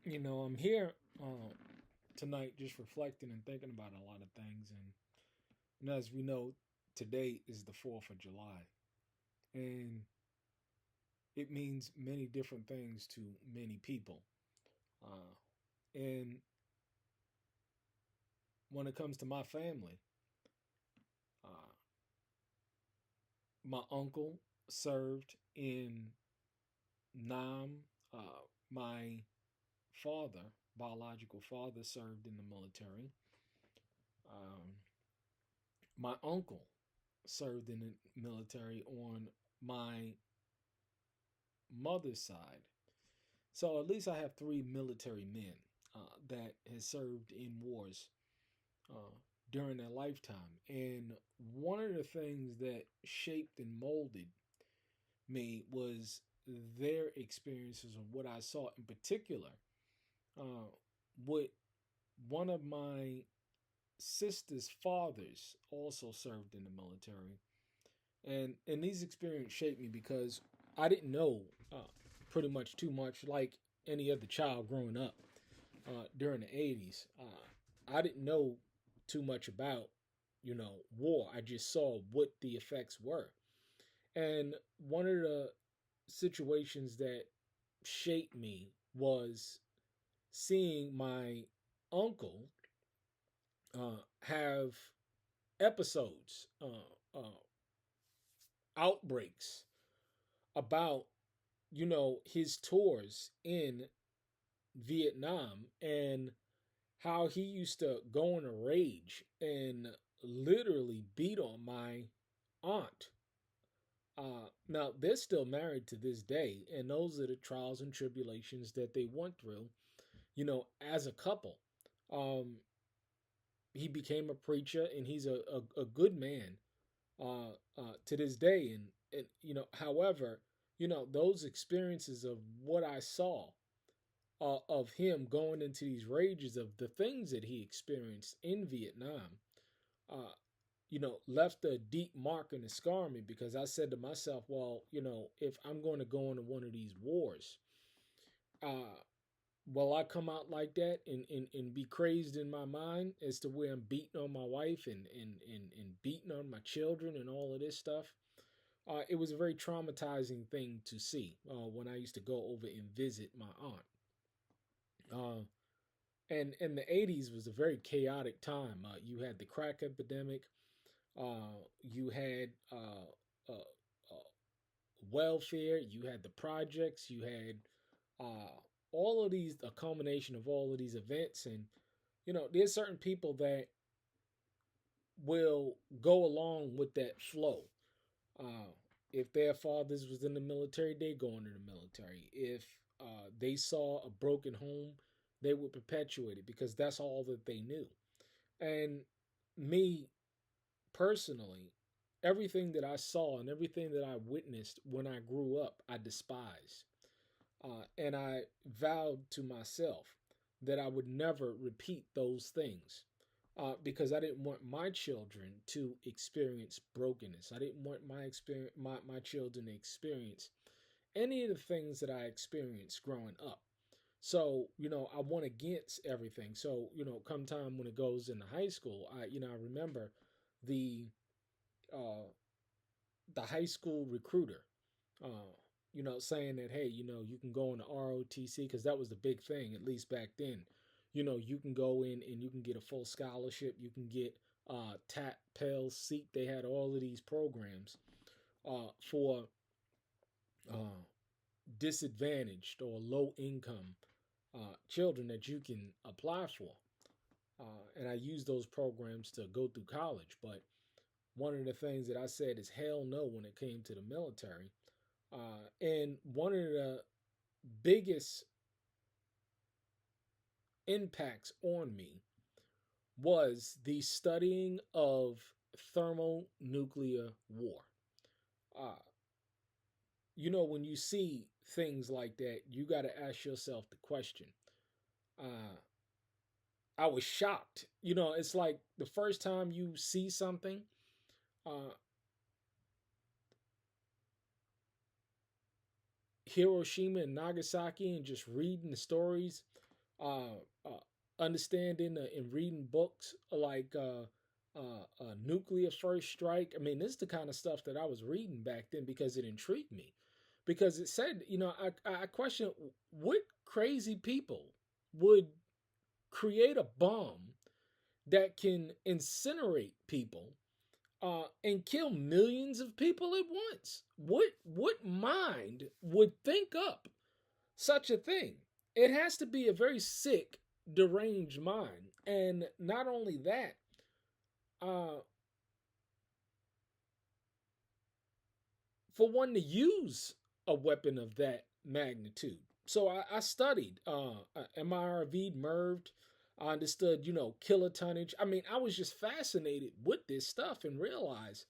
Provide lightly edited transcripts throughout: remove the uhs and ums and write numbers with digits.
I'm here tonight just reflecting and thinking about a lot of things. And as we know, today is the 4th of July. And it means many different things to many people. And when it comes to my family, uh, my uncle served in Nam. My father, biological father, served in the military. Um, my uncle served in the military on my mother's side. So at least I have three military men that has served in wars uh, during their lifetime. And one of the things that shaped and molded me was their experiences of what I saw in particular. What one of my sister's fathers also served in the military, and these experiences shaped me because I didn't know pretty much too much like any other child growing up during the 80s. I didn't know too much about war. I just saw what the effects were, and one of the situations that shaped me was seeing my uncle have episodes, outbreaks about his tours in Vietnam and how he used to go in a rage and literally beat on my aunt. Now they're still married to this day, and those are the trials and tribulations that they went through, as a couple. Um, he became a preacher, and he's a good man to this day. And however, those experiences of what I saw of him going into these rages of the things that he experienced in Vietnam, uh, left a deep mark and a scar on me because I said to myself, well, if I'm going to go into one of these wars, uh, will I come out like that and be crazed in my mind as to where I'm beating on my wife and beating on my children and all of this stuff? It was a very traumatizing thing to see when I used to go over and visit my aunt. Uh, and the 80s was a very chaotic time. You had the crack epidemic. You had uh, uh, welfare. You had the projects. You had uh, all of these, a culmination of all of these events. And, there's certain people that will go along with that flow. Uh, if their fathers was in the military, they go into the military. If they saw a broken home, they would perpetuate it because that's all that they knew. And me personally, everything that I saw and everything that I witnessed when I grew up, I despised. And I vowed to myself that I would never repeat those things because I didn't want my children to experience brokenness. I didn't want my children to experience any of the things that I experienced growing up. So, I went against everything. So, come time when it goes into high school, I remember the uh, the high school recruiter, uh, saying that, hey, you can go into ROTC because that was the big thing, at least back then. You can go in and you can get a full scholarship. You can get TAP, Pell, Seek. They had all of these programs for uh, disadvantaged or low income children that you can apply for. And I used those programs to go through college. But one of the things that I said is hell no when it came to the military. And one of the biggest impacts on me was the studying of thermonuclear war. Uh, when you see things like that, you got to ask yourself the question. Uh, I was shocked. It's like the first time you see something, uh, Hiroshima and Nagasaki, and just reading the stories. uh, understanding and reading books like Nuclear First Strike. I mean, this is the kind of stuff that I was reading back then because it intrigued me. Because it said, I question what crazy people would create a bomb that can incinerate people and kill millions of people at once. What mind would think up such a thing? It has to be a very sick, deranged mind. And not only that, uh, for one to use a weapon of that magnitude. So I studied MIRV, MERVed. I understood, kilotonnage. I mean, I was just fascinated with this stuff and realized,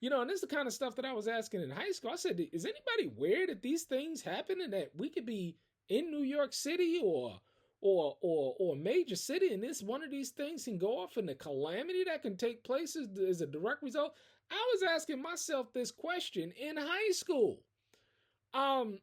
and this is the kind of stuff that I was asking in high school. I said, is anybody aware that these things happen and that we could be in New York City or a major city and this one of these things can go off and the calamity that can take place is a direct result? I was asking myself this question in high school. Um,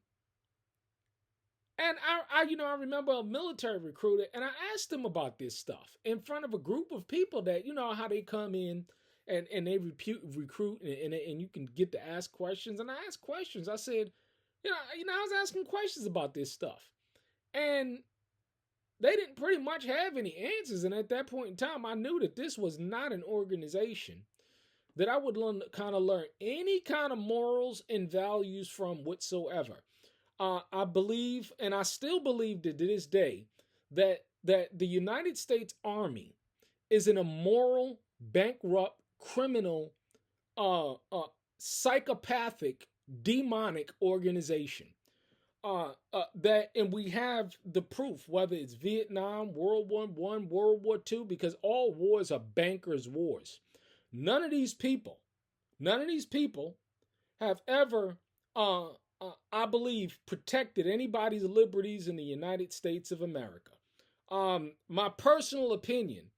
and I remember a military recruiter, and I asked him about this stuff in front of a group of people that, how they come in and they recruit and you can get to ask questions. And I asked questions. I said, I was asking questions about this stuff. And they didn't pretty much have any answers. And at that point in time, I knew that this was not an organization that I would kind of learn any kind of morals and values from whatsoever. I believe, and I still believe to this day, that the United States Army is an immoral, bankrupt, criminal, psychopathic, demonic organization. And we have the proof, whether it's Vietnam, World War I, World War II, because all wars are bankers' wars. None of these people have ever, I believe, protected anybody's liberties in the United States of America. My personal opinion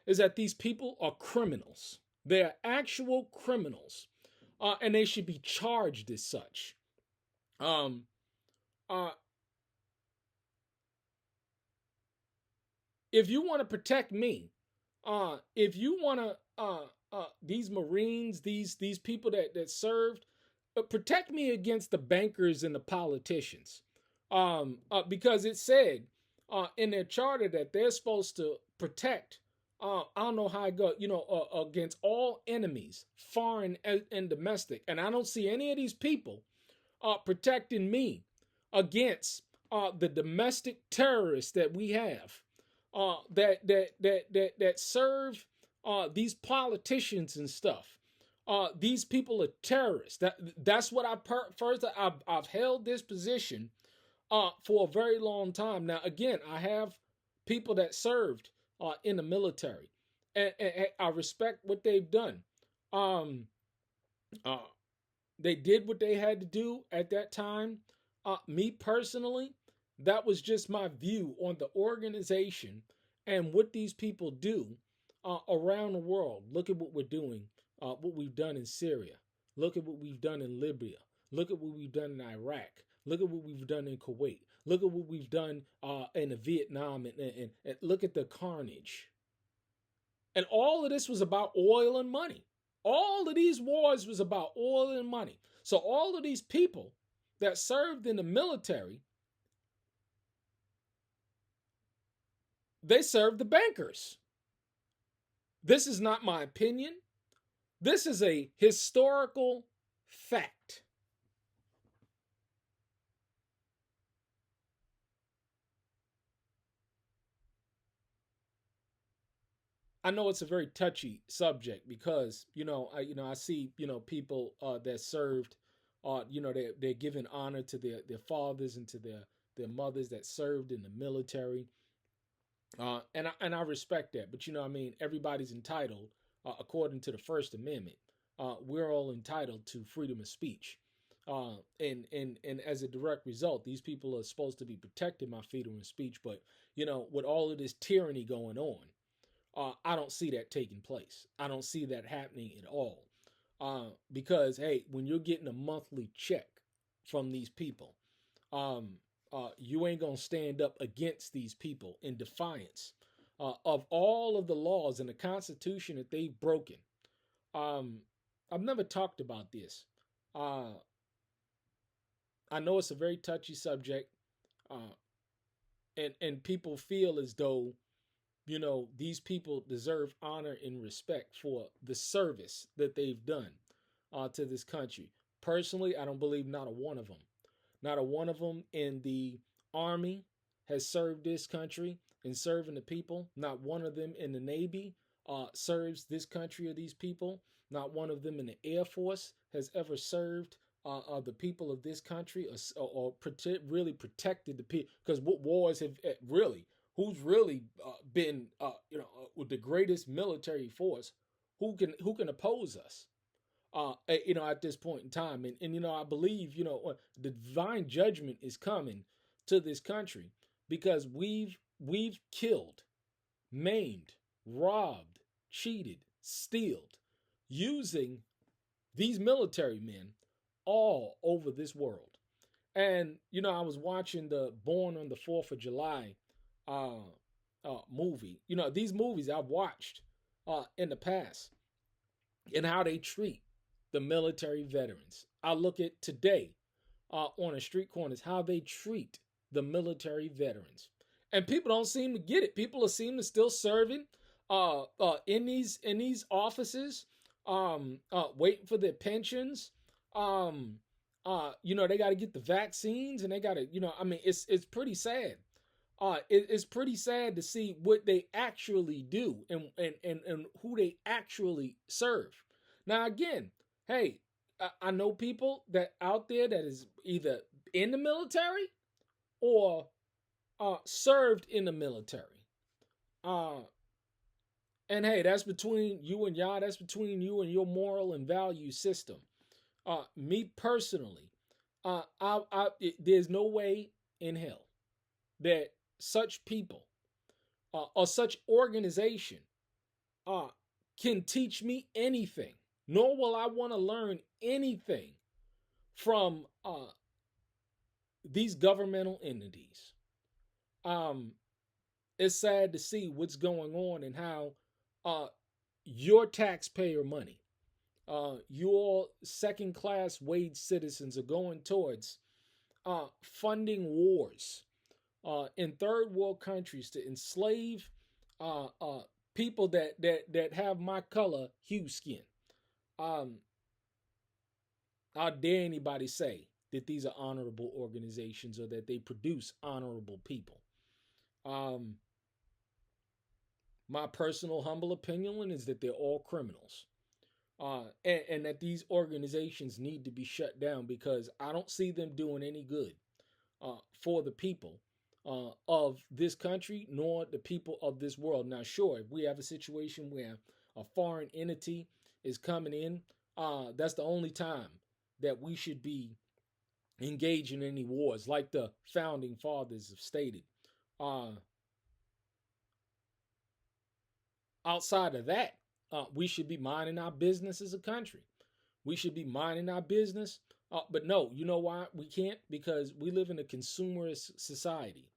is that these people are criminals. They are actual criminals, and they should be charged as such. If you want to protect me, if you want to, these Marines, these people that served, protect me against the bankers and the politicians, because it said in their charter that they're supposed to protect. I don't know how I go, against all enemies, foreign and domestic, and I don't see any of these people protecting me against the domestic terrorists that we have, that serve these politicians and stuff. These people are terrorists. That's what I've held this position for a very long time. Now, again, I have people that served in the military, and I respect what they've done. They did what they had to do at that time. Me personally, that was just my view on the organization and what these people do around the world. Look at what we're doing, what we've done in Syria. Look at what we've done in Libya. Look at what we've done in Iraq. Look at what we've done in Kuwait. Look at what we've done in Vietnam, and look at the carnage. And all of this was about oil and money. All of these wars was about oil and money. So all of these people that served in the military, they served the bankers. This is not my opinion. This is a historical fact. I know it's a very touchy subject because I see people that served, they're giving honor to their fathers and to their mothers that served in the military, and I respect that. But everybody's entitled, according to the First Amendment. We're all entitled to freedom of speech, and as a direct result, these people are supposed to be protecting my freedom of speech. But with all of this tyranny going on, I don't see that taking place. I don't see that happening at all. Because, hey, when you're getting a monthly check from these people, you ain't gonna stand up against these people in defiance of all of the laws and the Constitution that they've broken. I've never talked about this. Uh, I know it's a very touchy subject, uh, and people feel as though these people deserve honor and respect for the service that they've done to this country. Personally, I don't believe not a one of them. Not a one of them in the Army has served this country and serving the people. Not one of them in the Navy serves this country or these people. Not one of them in the Air Force has ever served the people of this country or really protected the people. Because what wars have really, who's really been, with the greatest military force, who can oppose us? At this point in time. And I believe, the divine judgment is coming to this country because we've killed, maimed, robbed, cheated, stealed, using these military men all over this world. And, I was watching the Born on the 4th of July movie. These movies I've watched in the past and how they treat the military veterans. I look at today on the street corners how they treat the military veterans, and people don't seem to get it. People seem to still serving in these offices, waiting for their pensions. They got to get the vaccines, and they got to, it's pretty sad. It's pretty sad to see what they actually do and who they actually serve. Now, again, hey, I know people that out there that is either in the military or served in the military. And hey, that's between you and y'all. That's between you and your moral and value system. Me personally, there's no way in hell that such people or such organization can teach me anything, nor will I want to learn anything from these governmental entities. It's sad to see what's going on and how your taxpayer money, your second-class wage citizens are going towards funding wars in third world countries to enslave people that have my color hue skin. How dare anybody say that these are honorable organizations or that they produce honorable people? My personal humble opinion is that they're all criminals. And that these organizations need to be shut down because I don't see them doing any good for the people of this country nor the people of this world. Now, sure, if we have a situation where a foreign entity is coming in, that's the only time that we should be engaging in any wars, like the founding fathers have stated. Outside of that, we should be minding our business as a country. We should be minding our business. But no, you know why we can't? Because we live in a consumerist society.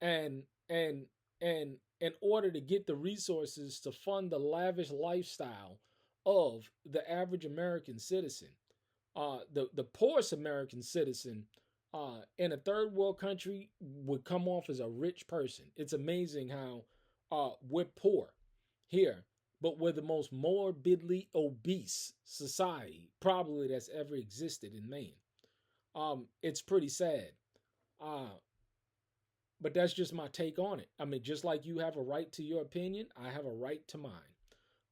And in order to get the resources to fund the lavish lifestyle of the average American citizen, the poorest American citizen in a third world country would come off as a rich person. It's amazing how we're poor here, but we're the most morbidly obese society probably that's ever existed in Maine. It's pretty sad. But that's just my take on it. I mean, just like you have a right to your opinion, I have a right to mine.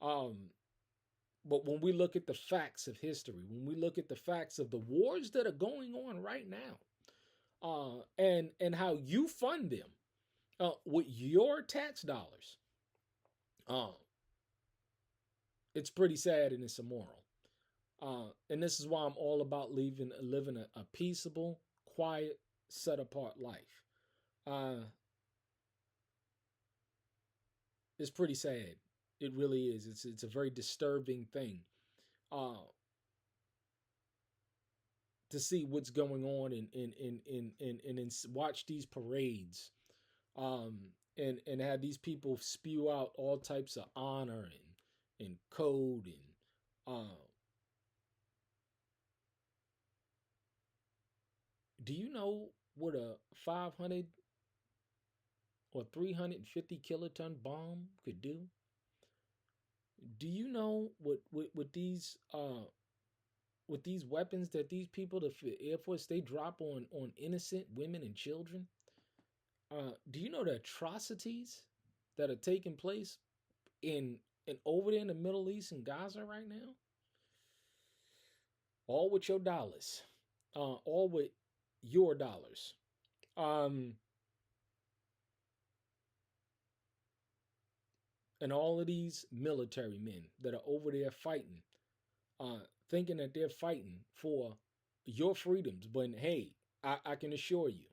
But when we look at the facts of history, when we look at the facts of the wars that are going on right now, and how you fund them with your tax dollars, it's pretty sad and it's immoral. And this is why I'm all about living a peaceable, quiet, set apart life. It's pretty sad. It really is. It's a very disturbing thing. to see what's going on and watch these parades, and have these people spew out all types of honor and code and do you know what a 500 or 350 kiloton bomb could do? Do you know what these with these weapons that these people, the Air Force, they drop on innocent women and children? Do you know the atrocities that are taking place in over there in the Middle East and Gaza right now? All with your dollars, all with your dollars. And all of these military men that are over there fighting, thinking that they're fighting for your freedoms. But hey, I can assure you,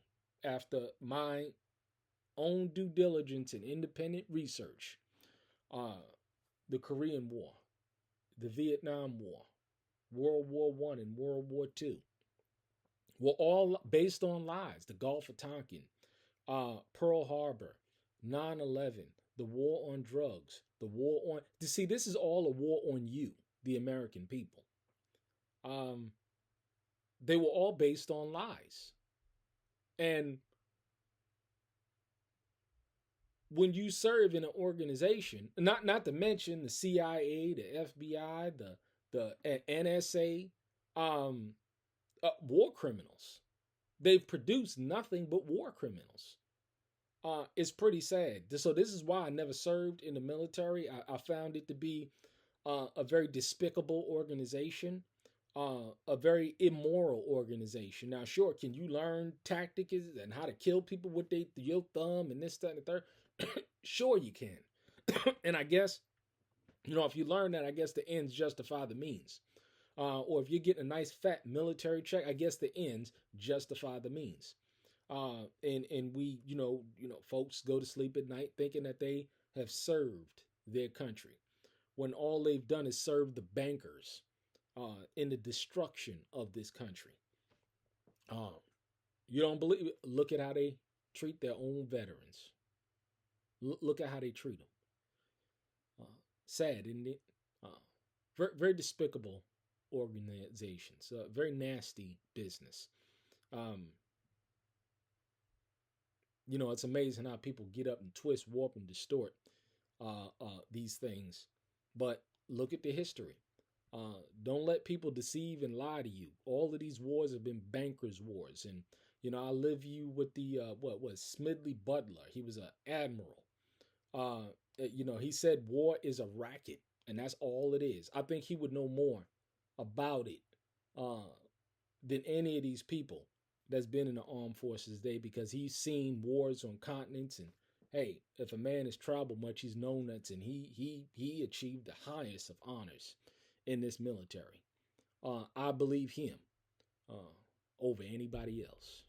after my own due diligence and independent research, the Korean War, the Vietnam War, World War I and World War II were all based on lies. The Gulf of Tonkin, Pearl Harbor, 9/11, the war on drugs, the war on... See, this is all a war on you, the American people. They were all based on lies. And when you serve in an organization, not to mention the CIA, the FBI, the NSA, war criminals, they've produced nothing but war criminals. It's pretty sad. So this is why I never served in the military. I found it to be a very despicable organization, a very immoral organization. Now, sure, can you learn tactics and how to kill people with your thumb and this, that, and the third? Sure, you can. And I guess, if you learn that, I guess the ends justify the means. Or if you're getting a nice fat military check, I guess the ends justify the means. And we, folks go to sleep at night thinking that they have served their country, when all they've done is serve the bankers in the destruction of this country. You don't believe it? Look at how they treat their own veterans. Look at how they treat them. Sad, isn't it? Very, very despicable organizations. Very nasty business. It's amazing how people get up and twist, warp, and distort these things. But look at the history. Don't let people deceive and lie to you. All of these wars have been bankers' wars. And, I live you with the, Smedley Butler. He was an admiral. He said war is a racket, and that's all it is. I think he would know more about it than any of these people that's been in the armed forces today, because he's seen wars on continents. And hey, if a man has traveled much, he's known that, and he achieved the highest of honors in this military. I believe him over anybody else.